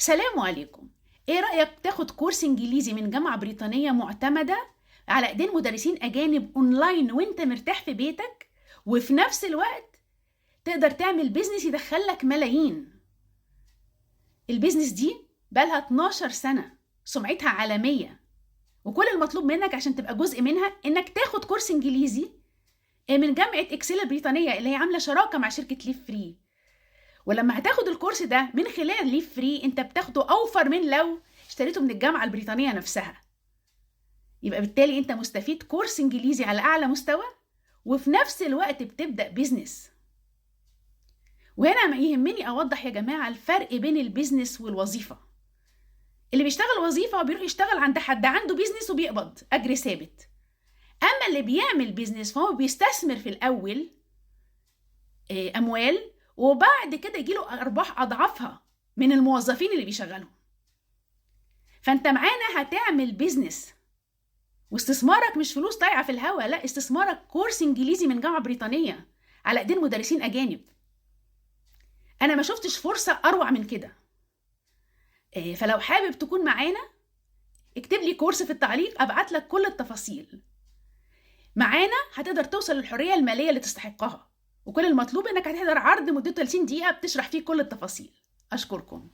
سلام عليكم. ايه رأيك تاخد كورس انجليزي من جامعة بريطانية معتمدة على ايدين مدرسين اجانب اونلاين وانت مرتاح في بيتك، وفي نفس الوقت تقدر تعمل بيزنس يدخلك ملايين. البيزنس دي بقالها 12 سنة، سمعتها عالمية، وكل المطلوب منك عشان تبقى جزء منها انك تاخد كورس انجليزي من جامعة اكسل البريطانية اللي هي عاملة شراكة مع شركة ليف فري. ولما هتاخد الكورس ده من خلال ليف فري انت بتاخده اوفر من لو اشتريته من الجامعة البريطانية نفسها. يبقى بالتالي انت مستفيد كورس انجليزي على اعلى مستوى، وفي نفس الوقت بتبدأ بيزنس. وهنا ما يهمني اوضح يا جماعة الفرق بين البيزنس والوظيفة. اللي بيشتغل وظيفة بيروح يشتغل عند حد عنده بيزنس وبيقبض اجر ثابت. اما اللي بيعمل بيزنس فهو بيستثمر في الاول اموال، وبعد كده يجيله ارباح اضعافها من الموظفين اللي بيشغلهم. فانت معانا هتعمل بيزنس، واستثمارك مش فلوس ضايعه في الهوا، لا، استثمارك كورس انجليزي من جامعه بريطانيه على ايدين مدرسين اجانب. انا ما شفتش فرصه اروع من كده. فلو حابب تكون معانا اكتب لي كورس في التعليق، ابعت لك كل التفاصيل. معانا هتقدر توصل للحريه الماليه اللي تستحقها، وكل المطلوب انك هتحضر عرض مدته 30 دقيقه بتشرح فيه كل التفاصيل. اشكركم.